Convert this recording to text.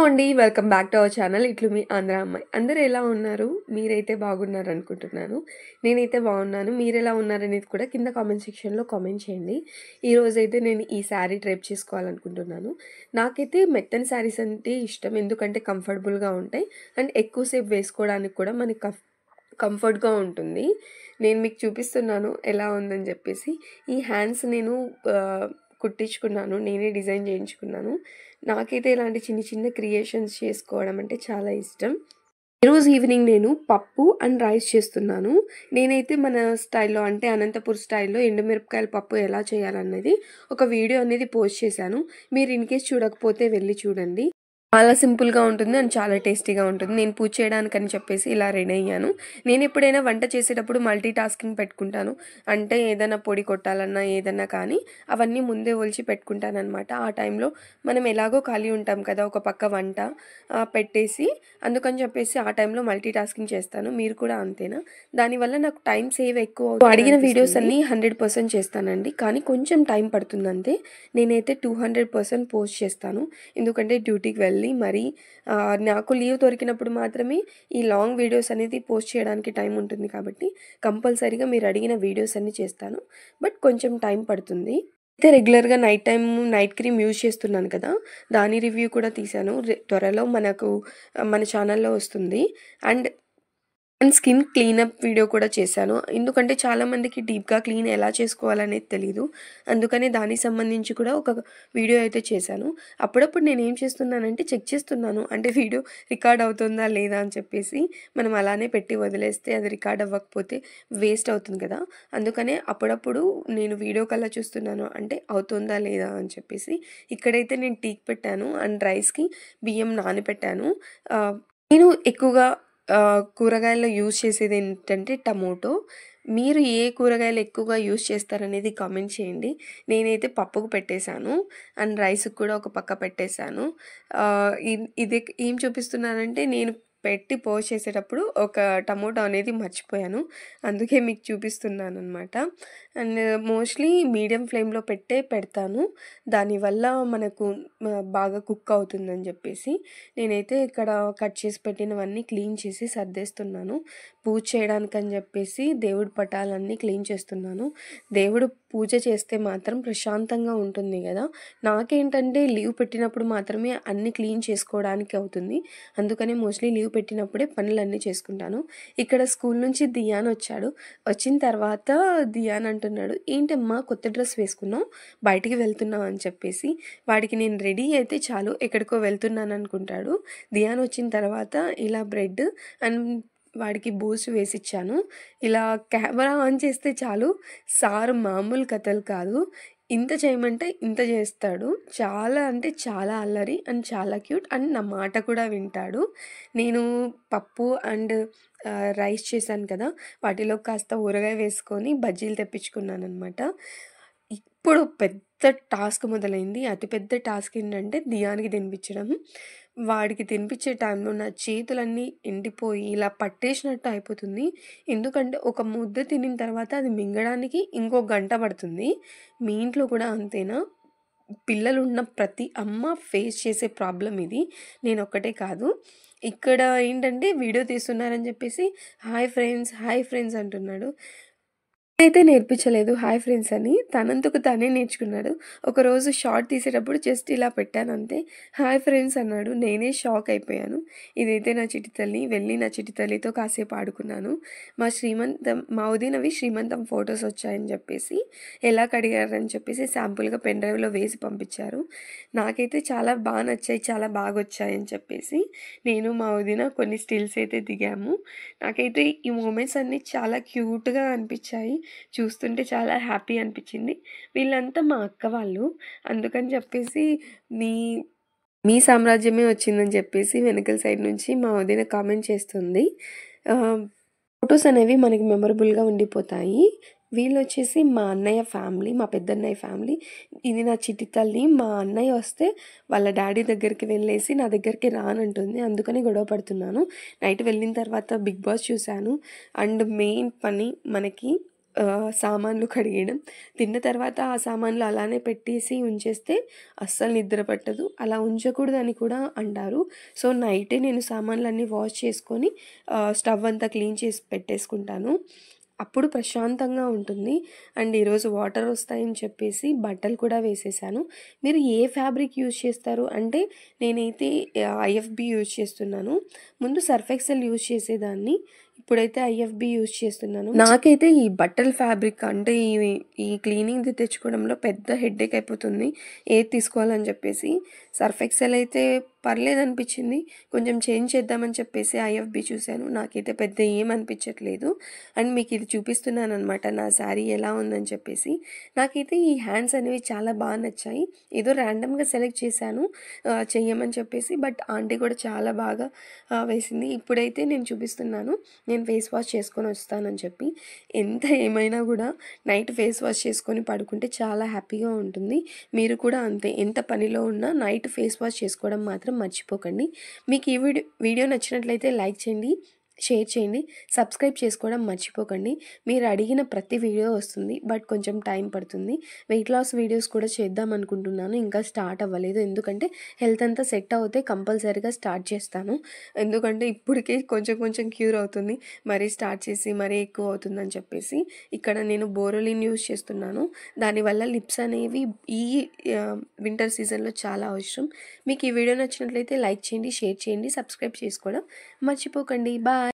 అండి. Welcome back to our channel. ఇట్లు మీ ఆంధ్ర అమ్మాయి. అందరూ ఎలా ఉన్నారు? మీరైతే బాగున్నారనుకుంటున్నాను. నేనైతే బాగున్నాను. మీరెలా ఉన్నారనేది కూడా కింద కామెంట్ సెక్షన్‌లో కామెంట్ చేయండి. ఈరోజైతే నేను ఈ శారీ డ్రేప్ చేసుకోవాలనుకుంటున్నాను. నాకైతే మెత్తని శారీస్ అంటే ఇష్టం. ఎందుకంటే కంఫర్టబుల్‌గా ఉంటాయి. అండ్ ఎక్కువ సేపు వేసుకోవడానికి కూడా మనకి కంఫర్ట్‌గా ఉంటుంది. నేను మీకు చూపిస్తున్నాను ఎలా ఉందని చెప్పేసి. ఈ హ్యాండ్స్ నేను కుట్టించుకున్నాను. నేనే డిజైన్ చేయించుకున్నాను. నాకైతే ఇలాంటి చిన్న చిన్న క్రియేషన్స్ చేసుకోవడం అంటే చాలా ఇష్టం. ఈరోజు ఈవినింగ్ నేను పప్పు అండ్ రైస్ చేస్తున్నాను. నేనైతే మన స్టైల్‌లో అంటే అనంతపూర్ స్టైల్‌లో ఎండుమిరపకాయల పప్పు ఎలా చేయాలన్నది ఒక వీడియో అనేది పోస్ట్ చేశాను. మీరు ఇన్‌కేస్ చూడకపోతే వెళ్ళి చూడండి. చాలా సింపుల్‌గా ఉంటుంది అండ్ చాలా టేస్టీగా ఉంటుంది. నేను పూజ చేయడానికని చెప్పేసి ఇలా రెడీ అయ్యాను. నేను ఎప్పుడైనా వంట చేసేటప్పుడు మల్టీ టాస్కింగ్ పెట్టుకుంటాను. అంటే ఏదైనా పొడి కొట్టాలన్నా ఏదన్నా కానీ అవన్నీ ముందే ఒలిచి పెట్టుకుంటాననమాట. ఆ టైంలో మనం ఎలాగో ఖాళీ ఉంటాం కదా! ఒక పక్క వంట పెట్టేసి అందుకని చెప్పేసి ఆ టైంలో మల్టీ టాస్కింగ్ చేస్తాను. మీరు కూడా అంతేనా? దానివల్ల నాకు టైం సేవ్ ఎక్కువ అవుతుంది. అడిగిన వీడియోస్ అన్నీ 100% చేస్తానండి. కానీ కొంచెం టైం పడుతుందంతే. నేనైతే 200% పోస్ట్ చేస్తాను. ఎందుకంటే డ్యూటీకి వెళ్ళి మరి నాకు లీవ్ దొరికినప్పుడు మాత్రమే ఈ లాంగ్ వీడియోస్ అనేది పోస్ట్ చేయడానికి టైం ఉంటుంది కాబట్టి కంపల్సరీగా మీరు అడిగిన వీడియోస్ అన్నీ చేస్తాను. బట్ కొంచెం టైం పడుతుంది. అయితే రెగ్యులర్గా నైట్ క్రీమ్ యూజ్ చేస్తున్నాను కదా! దాని రివ్యూ కూడా తీశాను. త్వరలో మన ఛానల్లో వస్తుంది. అండ్ స్కిన్ క్లీనప్ వీడియో కూడా చేశాను. ఎందుకంటే చాలామందికి డీప్‌గా క్లీన్ ఎలా చేసుకోవాలనేది తెలీదు. అందుకని దానికి సంబంధించి కూడా ఒక వీడియో అయితే చేశాను. అప్పుడప్పుడు నేనేం చేస్తున్నానంటే చెక్ చేస్తున్నాను. అంటే వీడియో రికార్డ్ అవుతుందా లేదా అని చెప్పేసి. మనం అలానే పెట్టి వదిలేస్తే అది రికార్డ్ అవ్వకపోతే వేస్ట్ అవుతుంది కదా! అందుకనే అప్పుడప్పుడు నేను వీడియో కల్లా చూస్తున్నాను. అంటే అవుతుందా లేదా అని చెప్పేసి. ఇక్కడైతే నేను టీకి పెట్టాను అండ్ రైస్‌కి బియ్యం నానబెట్టాను. నేను ఎక్కువగా కూరగాయల్లో యూజ్ చేసేదేంటంటే టమోటో. మీరు ఏ కూరగాయలు ఎక్కువగా యూజ్ చేస్తారనేది కామెంట్ చేయండి. నేనైతే పప్పుకు పెట్టేశాను. అండ్ రైస్‌కి కూడా ఒక పక్క పెట్టేశాను. ఇది ఏం చూపిస్తున్నానంటే నేను పెట్టి పోస్ట్ చేసేటప్పుడు ఒక టమోటో అనేది మర్చిపోయాను. అందుకే మీకు చూపిస్తున్నాననమాట. అండ్ మోస్ట్‌లీ మీడియం ఫ్లేమ్‌లో పెడతాను. దానివల్ల మనకు బాగా కుక్ అవుతుందని చెప్పేసి. నేనైతే ఇక్కడ కట్ చేసి పెట్టినవన్నీ క్లీన్ చేసి సర్దేస్తున్నాను. పూజ చేయడానికని చెప్పేసి దేవుడి పటాలన్నీ క్లీన్ చేస్తున్నాను. దేవుడు పూజ చేస్తే మాత్రం ప్రశాంతంగా ఉంటుంది కదా! నాకేంటంటే లీవ్ పెట్టినప్పుడు మాత్రమే అన్నీ క్లీన్ చేసుకోవడానికి అవుతుంది. అందుకని మోస్ట్‌లీ లీవ్ పెట్టినప్పుడే పనులన్నీ చేసుకుంటాను. ఇక్కడ స్కూల్ నుంచి దియాన్ వచ్చాడు. వచ్చిన తర్వాత దియాన్ అంటున్నాడు, "ఏంటమ్మా కొత్త డ్రెస్ వేసుకున్నావు? బయటికి వెళ్తున్నావు" అని చెప్పేసి. వాడికి నేను రెడీ అయితే చాలు ఎక్కడికో వెళ్తున్నాను అనుకుంటాడు. దియాన్ వచ్చిన తర్వాత ఇలా బ్రెడ్ అండ్ వాడికి బూస్ట్ వేసిచ్చాను. ఇలా కెమెరా ఆన్ చేస్తే చాలు సారు మామూలు కథలు కాదు. ఇంత చేయమంటే ఇంత చేస్తాడు. చాలా అంటే చాలా అల్లరి అండ్ చాలా క్యూట్ అండ్ నా మాట కూడా వింటాడు. నేను పప్పు అండ్ రైస్ చేశాను కదా! వాటిలో కాస్త ఊరగాయ వేసుకొని బజ్జీలు తెప్పించుకున్నాననమాట. ఇప్పుడు పెద్ద టాస్క్ మొదలైంది. అతి పెద్ద టాస్క్ ఏంటంటే దియాన్‌కి తినిపించడం. వాడికి తినిపించే టైంలో నా చేతులన్నీ ఎండిపోయి ఇలా పట్టేసినట్టు అయిపోతుంది. ఎందుకంటే ఒక ముద్ద తినిన తర్వాత అది మింగడానికి ఇంకో గంట పడుతుంది. మీ ఇంట్లో కూడా అంతేనా? పిల్లలున్న ప్రతి అమ్మ ఫేస్ చేసే ప్రాబ్లమ్ ఇది. నేనొక్కటే కాదు. ఇక్కడ ఏంటంటే వీడియో తీస్తున్నారని చెప్పేసి హాయ్ ఫ్రెండ్స్ అంటున్నాడు. అయితే నేర్పించలేదు హాయ్ ఫ్రెండ్స్ అని. తనంతకు తనే నేర్చుకున్నాడు. ఒకరోజు షార్ట్ తీసేటప్పుడు జస్ట్ ఇలా పెట్టానంతే. హాయ్ ఫ్రెండ్స్ అన్నాడు. నేనే షాక్ అయిపోయాను. ఇదైతే నా చిట్టి తల్లి. వెళ్ళి నా చిట్టి తల్లితో కాసేపు ఆడుకున్నాను. మా వదినవి శ్రీమంతం ఫొటోస్ వచ్చాయని చెప్పేసి ఎలా కడిగారని చెప్పేసి శాంపుల్‌గా పెన్ డ్రైవ్‌లో వేసి పంపించారు. నాకైతే చాలా నచ్చాయి. చాలా బాగొచ్చాయని చెప్పేసి నేను మా వదిన కొన్ని స్టిల్స్ అయితే దిగాము. నాకైతే ఈ మూమెంట్స్ అన్నీ చాలా క్యూట్‌గా అనిపించాయి. చూస్తుంటే చాలా హ్యాపీ అనిపించింది. వీళ్ళంతా మా అక్క వాళ్ళు. అందుకని చెప్పేసి మీ మీ సామ్రాజ్యమే వచ్చిందని చెప్పేసి వెనకల సైడ్ నుంచి మా వదిన కామెంట్ చేస్తుంది. ఫొటోస్ అనేవి మనకి మెమరబుల్‌గా ఉండిపోతాయి. వీళ్ళొచ్చేసి మా అన్నయ్య ఫ్యామిలీ, మా పెద్దన్నయ్య ఫ్యామిలీ. ఇది నా చిట్టి తల్లి. మా అన్నయ్య వస్తే వాళ్ళ డ్యాడీ దగ్గరికి వెళ్ళేసి నా దగ్గరికి రానంటుంది. అందుకని గొడవ పడుతున్నాను. నైట్ వెళ్ళిన తర్వాత బిగ్ బాస్ చూశాను. అండ్ మెయిన్ పని మనకి సామాన్లు కడిగేయడం. తిన్న తర్వాత ఆ సామాన్లు అలానే పెట్టేసి ఉంచేస్తే అస్సలు నిద్ర పట్టదు. అలా ఉంచకూడదని కూడా అంటారు. సో, నైటే నేను సామాన్లన్నీ వాష్ చేసుకొని స్టవ్ అంతా క్లీన్ చేసి పెట్టేసుకుంటాను. అప్పుడు ప్రశాంతంగా ఉంటుంది. అండ్ ఈరోజు వాటర్ వస్తాయని చెప్పేసి బట్టలు కూడా వేసేసాను. మీరు ఏ ఫ్యాబ్రిక్ యూజ్ చేస్తారు అంటే, నేనైతే ఐఎఫ్‌బీ యూజ్ చేస్తున్నాను. ముందు సర్ఫ్ ఎక్సెల్ యూజ్ చేసేదాన్ని. ఇప్పుడైతే ఐఎఫ్‌బీ యూజ్ చేస్తున్నాను. నాకైతే ఈ బట్టల ఫ్యాబ్రిక్ అంటే ఈ క్లీనింగ్‌ది తెచ్చుకోవడంలో పెద్ద హెడ్‌ఏక్ అయిపోతుంది. ఏది తీసుకోవాలని చెప్పేసి. సర్ఫ్ ఎక్సెల్ అయితే పర్లేదనిపించింది. కొంచెం చేంజ్ చేద్దామని చెప్పేసి ఐఎఫ్‌బీ చూశాను. నాకైతే పెద్ద ఏం అనిపించట్లేదు. అండ్ మీకు ఇది చూపిస్తున్నాననమాట నా శారీ ఎలా ఉందని చెప్పేసి. నాకైతే ఈ హ్యాండ్స్ అనేవి చాలా బాగా నచ్చాయి. ఏదో ర్యాండమ్‌గా సెలెక్ట్ చేశాను చెయ్యమని చెప్పేసి. బట్ ఆంటీ కూడా చాలా బాగా వేసింది. ఇప్పుడైతే నేను చూపిస్తున్నాను. నేను ఫేస్ వాష్ చేసుకొని వస్తానని చెప్పి. ఎంత ఏమైనా కూడా నైట్ ఫేస్ వాష్ చేసుకొని పడుకుంటే చాలా హ్యాపీగా ఉంటుంది. మీరు కూడా అంతే, ఎంత పనిలో ఉన్నా నైట్ ఫేస్ వాష్ చేసుకోవడం మాత్రం మర్చిపోకండి. మీకు ఈ వీడియో నచ్చినట్లయితే లైక్ చేయండి, షేర్ చేయండి, సబ్స్క్రైబ్ చేసుకోవడం మర్చిపోకండి. మీరు అడిగిన ప్రతి వీడియో వస్తుంది. బట్ కొంచెం టైం పడుతుంది. వెయిట్ లాస్ వీడియోస్ కూడా చేద్దాం అనుకుంటున్నాను. ఇంకా స్టార్ట్ అవ్వలేదు. ఎందుకంటే హెల్త్ అంతా సెట్ అవుతే కంపల్సరీగా స్టార్ట్ చేస్తాను. ఎందుకంటే ఇప్పటికే కొంచెం కొంచెం క్యూర్ అవుతుంది. మరీ స్టార్ట్ చేసి మరీ ఎక్కువ అవుతుందని చెప్పేసి. ఇక్కడ నేను బోరోలిన్ యూజ్ చేస్తున్నాను. దానివల్ల లిప్స్ అనేవి ఈ వింటర్ సీజన్లో చాలా అవసరం. మీకు ఈ వీడియో నచ్చినట్లయితే లైక్ చేయండి, షేర్ చేయండి, సబ్స్క్రైబ్ చేసుకోవడం మర్చిపోకండి. బాయ్.